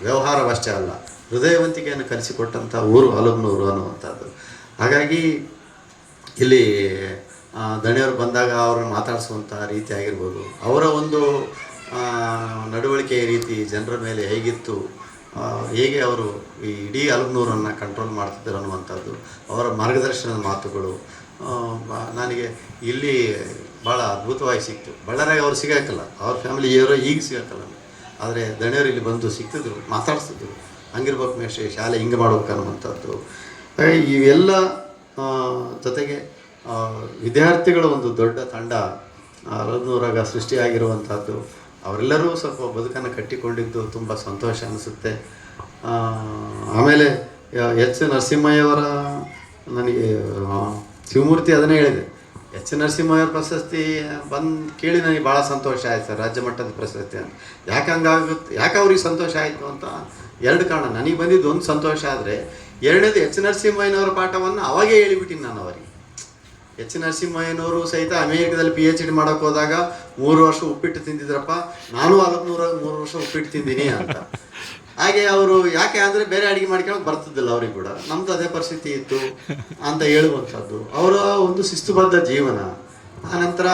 ವ್ಯವಹಾರವಷ್ಟೇ ಅಲ್ಲ, ಹೃದಯವಂತಿಕೆಯನ್ನು ಕಲಿಸಿಕೊಟ್ಟಂಥ ಊರು ಅಲುಗ್ನೂರು ಅನ್ನುವಂಥದ್ದು. ಹಾಗಾಗಿ ಇಲ್ಲಿ ದಣಿಯವರು ಬಂದಾಗ ಅವ್ರನ್ನ ಮಾತಾಡಿಸುವಂಥ ರೀತಿ ಆಗಿರ್ಬೋದು, ಅವರ ಒಂದು ನಡವಳಿಕೆಯ ರೀತಿ ಜನರ ಮೇಲೆ ಹೇಗಿತ್ತು, ಹೇಗೆ ಅವರು ಈ ಇಡೀ ಅಲುಗ್ನೂರನ್ನು ಕಂಟ್ರೋಲ್ ಮಾಡ್ತಿದ್ದರು ಅನ್ನುವಂಥದ್ದು, ಅವರ ಮಾರ್ಗದರ್ಶನದ ಮಾತುಗಳು ನನಗೆ ಇಲ್ಲಿ ಭಾಳ ಅದ್ಭುತವಾಗಿ ಸಿಕ್ತು. ಬಳ್ಳಾರಿಯಾಗ ಅವ್ರು ಸಿಗೋಕ್ಕಲ್ಲ, ಅವ್ರ ಫ್ಯಾಮಿಲಿ ಇರೋ ಈಗ ಸಿಗೋಕ್ಕಲ್ಲ, ಆದರೆ ದಣಿಯವರು ಇಲ್ಲಿ ಬಂದು ಸಿಗ್ತಿದ್ರು, ಮಾತಾಡಿಸ್ತಿದ್ರು, ಹಂಗಿರ್ಬೇಕು ಮೇಷ್ಟ್ರೆ, ಶಾಲೆ ಹಿಂಗೆ ಮಾಡ್ಬೇಕು ಅನ್ನುವಂಥದ್ದು. ಇವೆಲ್ಲ ಜೊತೆಗೆ ವಿದ್ಯಾರ್ಥಿಗಳ ಒಂದು ದೊಡ್ಡ ತಂಡ ಅಲುಗ್ನೂರಾಗ ಸೃಷ್ಟಿಯಾಗಿರುವಂಥದ್ದು, ಅವರೆಲ್ಲರೂ ಸ್ವಲ್ಪ ಬದುಕನ್ನು ಕಟ್ಟಿಕೊಂಡಿದ್ದು ತುಂಬ ಸಂತೋಷ ಅನಿಸುತ್ತೆ. ಆಮೇಲೆ ಎಚ್ ನರಸಿಂಹಯ್ಯವರ, ನನಗೆ ಶಿವಮೂರ್ತಿ ಅದನ್ನೇ ಹೇಳಿದೆ, ಎಚ್ ನರಸಿಂಹಯ್ಯವರ ಪ್ರಶಸ್ತಿ ಬಂದು ಕೇಳಿ ನನಗೆ ಭಾಳ ಸಂತೋಷ ಆಯ್ತು ಸರ್, ರಾಜ್ಯ ಮಟ್ಟದ ಪ್ರಶಸ್ತಿ ಅಂತ. ಯಾಕೆ ಹಂಗಾಗುತ್ತೆ, ಯಾಕೆ ಅವ್ರಿಗೆ ಸಂತೋಷ ಆಯಿತು ಅಂತ ಎರಡು ಕಾರಣ. ನನಗೆ ಬಂದಿದ್ದು ಒಂದು ಸಂತೋಷ, ಆದರೆ ಎರಡನೇದು ಎಚ್ ನರಸಿಂಹಯ್ಯನವರ ಪಾಠವನ್ನು ಅವಾಗೇ ಹೇಳಿಬಿಟ್ಟಿನಿ ನಾನು ಅವರಿಗೆ. ಎಚ್ ನರಸಿಂಹಯ್ಯನವರು ಸಹಿತ ಅಮೇರಿಕದಲ್ಲಿ PhD ಮಾಡೋಕ್ಕೆ ಹೋದಾಗ 3 ವರ್ಷ ಉಪ್ಪಿಟ್ಟು ತಿಂದಿದ್ರಪ್ಪ, ನಾನು ಅಲುಗ್ನೂರಾಗ 3 ವರ್ಷ ಉಪ್ಪಿಟ್ಟು ತಿಂದೀನಿ ಅಂತ. ಹಾಗೆ ಅವರು ಯಾಕೆ ಅಂದರೆ ಬೇರೆ ಅಡುಗೆ ಮಾಡ್ಕೊಳ್ಳೋಕೆ ಬರ್ತಿದ್ದಿಲ್ಲ ಅವ್ರಿಗೆ ಕೂಡ, ನಮ್ಮದು ಅದೇ ಪರಿಸ್ಥಿತಿ ಇತ್ತು ಅಂತ ಹೇಳುವಂಥದ್ದು. ಅವರ ಒಂದು ಶಿಸ್ತುಬದ್ಧ ಜೀವನ, ಆನಂತರ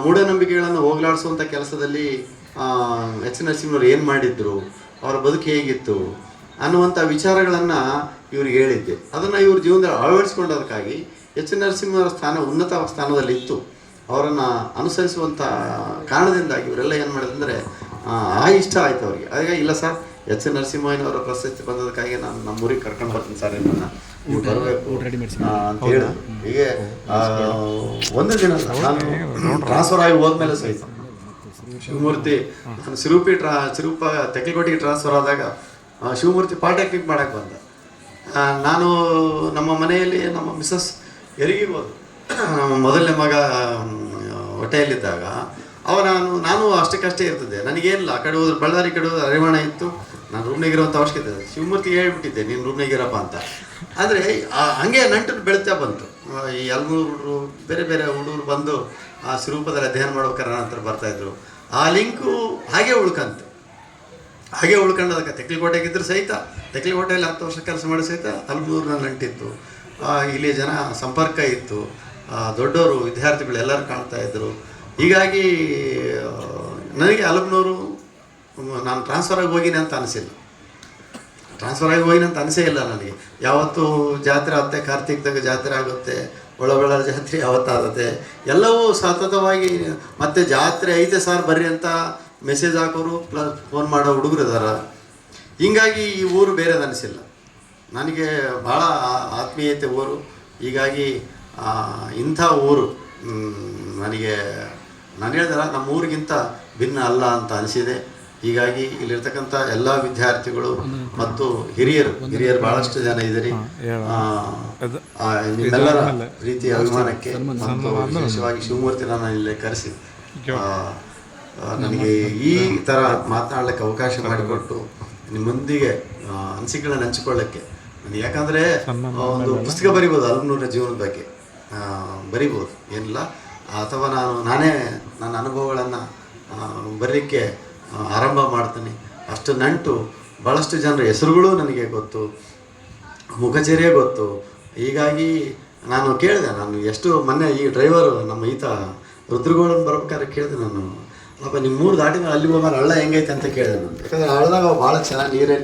ಮೂಢನಂಬಿಕೆಗಳನ್ನು ಹೋಗಲಾಡಿಸುವಂಥ ಕೆಲಸದಲ್ಲಿ ಎಚ್ ನರಸಿಂಹನವರು ಏನು ಮಾಡಿದ್ರು, ಅವರ ಬದುಕು ಹೇಗಿತ್ತು ಅನ್ನುವಂಥ ವಿಚಾರಗಳನ್ನು ಇವ್ರಿಗೆ ಹೇಳಿದ್ದೆ. ಅದನ್ನು ಇವ್ರ ಜೀವನದಲ್ಲಿ ಅಳವಡಿಸ್ಕೊಂಡೋದಕ್ಕಾಗಿ ಎಚ್ ನರಸಿಂಹರ ಸ್ಥಾನ ಉನ್ನತ ಸ್ಥಾನದಲ್ಲಿ ಇತ್ತು. ಅವರನ್ನು ಅನುಸರಿಸುವಂಥ ಕಾರಣದಿಂದಾಗಿ ಇವರೆಲ್ಲ ಏನು ಮಾಡಿದಂದರೆ ಇಷ್ಟ ಆಯಿತು ಅವರಿಗೆ. ಹಾಗಾಗಿ ಇಲ್ಲ ಸರ್, ಎಚ್ ನರಸಿಂಹಯ್ಯನವರ ಪ್ರಶಸ್ತಿ ಬಂದದಕ್ಕಾಗಿ ನಾನು ನಮ್ಮೂರಿಗೆ ಕರ್ಕೊಂಡು ಬರ್ತೀನಿ ಸರ್, ನಿಮ್ಮನ್ನು ನೀವು ಬರಬೇಕು ಅಂತ ಹೇಳಿ. ಹೀಗೆ ಒಂದು ದಿನ ನಾನು ಟ್ರಾನ್ಸ್ಫರ್ ಆಗಿ ಹೋದ್ಮೇಲೆ ಸಹಿತ ಶಿವಮೂರ್ತಿ, ನಾನು ಸಿರೂಪ ತೆಕ್ಲಿಕೋಟೆಗೆ ಟ್ರಾನ್ಸ್ಫರ್ ಆದಾಗ ಶಿವಮೂರ್ತಿ ಪಾಲಿಟೆಕ್ನಿಕ್ ಮಾಡೋಕ್ಕೆ ಬಂದ. ನಾನು ನಮ್ಮ ಮನೆಯಲ್ಲಿ ನಮ್ಮ ಮಿಸಸ್ ಹೆರಿಗೆ ಹೋದ, ಮೊದಲನೇ ಮಗ ಹೊಟ್ಟೆಯಲ್ಲಿದ್ದಾಗ ನಾನು ಅಷ್ಟಕ್ಕಷ್ಟೇ ಇರ್ತದೆ, ನನಗೇನಿಲ್ಲ. ಆ ಕಡೆ ಹೋದ್ರೆ ಬಳ್ಳಾರಿ, ಕಡೆ ಹೋದ್ರೆ ಹರಿವಾಣ ಇತ್ತು, ನಾನು ರೂಮ್ನಾಗಿರೋಂಥ ಅವಶ್ಯಕತೆ ಇದೆ. ಶಿವಮೂರ್ತಿಗೆ ಹೇಳ್ಬಿಟ್ಟಿದ್ದೆ, ನೀನು ರೂಮ್ನಾಗಿರಪ್ಪ ಅಂತ. ಆದರೆ ಹಂಗೆ ನಂಟು ಬೆಳೀತಾ ಬಂತು. ಈ ಅಲುಗ್ನೂರು ಬೇರೆ ಬೇರೆ ಹುಡುಗರು ಬಂದು ಆ ಸಿರೂಪದಲ್ಲಿ ಅಧ್ಯಯನ ಮಾಡ್ಬೇಕಾದ್ರೆ ನನ್ನ ಹತ್ರ ಬರ್ತಾಯಿದ್ರು. ಆ ಲಿಂಕು ಹಾಗೆ ಉಳ್ಕೊಂಡದಕ್ಕೆ ತೆಕ್ಲಿಕೋಟೆಗಿದ್ದರೂ ಸಹಿತ, ತೆಕ್ಲಿಕೋಟೆಯಲ್ಲಿ 10 ವರ್ಷ ಕೆಲಸ ಮಾಡಿ ಸಹಿತ ಅಲುಗ್ನೂರಿನ ನಂಟಿತ್ತು. ಇಲ್ಲಿ ಜನ ಸಂಪರ್ಕ ಇತ್ತು, ದೊಡ್ಡವರು ವಿದ್ಯಾರ್ಥಿಗಳು ಎಲ್ಲರೂ ಕಾಣ್ತಾಯಿದ್ರು. ಹೀಗಾಗಿ ನನಗೆ ಅಲುಗ್ನೂರು ನಾನು ಟ್ರಾನ್ಸ್ಫರ್ ಆಗಿ ಹೋಗಿನಿ ಅಂತ ಅನಿಸಿಲ್ಲ. ಅನಿಸೇ ಇಲ್ಲ ನನಗೆ. ಯಾವತ್ತು ಜಾತ್ರೆ ಆಗುತ್ತೆ, ಕಾರ್ತಿಕದಾಗ ಜಾತ್ರೆ ಆಗುತ್ತೆ, ಒಳಬಳ್ಳಾರ ಜಾತ್ರೆ ಯಾವತ್ತಾಗುತ್ತೆ, ಎಲ್ಲವೂ ಸತತವಾಗಿ. ಮತ್ತು ಜಾತ್ರೆ ಐತೆ ಸರ್ ಬರ್ರಿ ಅಂತ ಮೆಸೇಜ್ ಹಾಕೋರು ಪ್ಲಸ್ ಫೋನ್ ಮಾಡೋ ಹುಡುಗರು ಇದಾರ. ಹೀಗಾಗಿ ಈ ಊರು ಬೇರೆದು ಅನಿಸಿಲ್ಲ ನನಗೆ, ಭಾಳ ಆತ್ಮೀಯತೆ ಊರು. ಹೀಗಾಗಿ ಇಂಥ ಊರು ನನಗೆ, ನಾನು ಹೇಳಿದ್ರೆ ನಮ್ಮ ಊರಿಗಿಂತ ಭಿನ್ನ ಅಲ್ಲ ಅಂತ ಅನಿಸಿದೆ. ಹೀಗಾಗಿ ಇಲ್ಲಿರ್ತಕ್ಕಂಥ ಎಲ್ಲ ವಿದ್ಯಾರ್ಥಿಗಳು ಮತ್ತು ಹಿರಿಯರು ಭಾಳಷ್ಟು ಜನ ಇದ್ದೀರಿ. ನಿಮ್ಮೆಲ್ಲರ ರೀತಿಯ ಅಭಿಮಾನಕ್ಕೆ ಮತ್ತು ವಿಶೇಷವಾಗಿ ಶಿವಮೂರ್ತಿ ನಾನು ಇಲ್ಲೇ ಕರೆಸಿ ನನಗೆ ಈ ಥರ ಮಾತನಾಡಲಿಕ್ಕೆ ಅವಕಾಶ ಮಾಡಿಕೊಟ್ಟು ನಿಮ್ಮೊಂದಿಗೆ ಅನಿಸಿಕೆಗಳನ್ನು ಹಂಚಿಕೊಳ್ಳೋಕ್ಕೆ. ಯಾಕಂದರೆ ಒಂದು ಪುಸ್ತಕ ಬರಿಬೋದು, ಅಲುಗ್ನೂರಿನ ಜೀವನದ ಬಗ್ಗೆ ಬರಿಬೋದು, ಏನಿಲ್ಲ. ಅಥವಾ ನಾನೇ ನನ್ನ ಅನುಭವಗಳನ್ನು ಬರಲಿಕ್ಕೆ ಆರಂಭ ಮಾಡ್ತೀನಿ. ಅಷ್ಟು ನಂಟು, ಭಾಳಷ್ಟು ಜನರ ಹೆಸರುಗಳು ನನಗೆ ಗೊತ್ತು, ಮುಖಚರ್ಯೆ ಗೊತ್ತು. ಹೀಗಾಗಿ ನಾನು ಕೇಳಿದೆ, ನಾನು ಎಷ್ಟು ಮೊನ್ನೆ ಈ ಡ್ರೈವರು ನಮ್ಮ ಈತ ರುದ್ರಗೌಡನ ಬರ್ಬೇಕಾದ್ರೆ ಕೇಳಿದೆ ನಾನು, ಅಪ್ಪ ನಿಮ್ಮ 3 ದಾಟಿ ಮೇಲೆ ಅಲ್ಲಿ ಹೋಗೋರು ಹಳ್ಳ ಹೆಂಗೈತೆ ಅಂತ ಕೇಳಿದೆ ನಾನು. ಯಾಕಂದರೆ ಹಳ್ಳದಾಗ ಭಾಳ ಚೆನ್ನಾಗಿ ನೀರೇ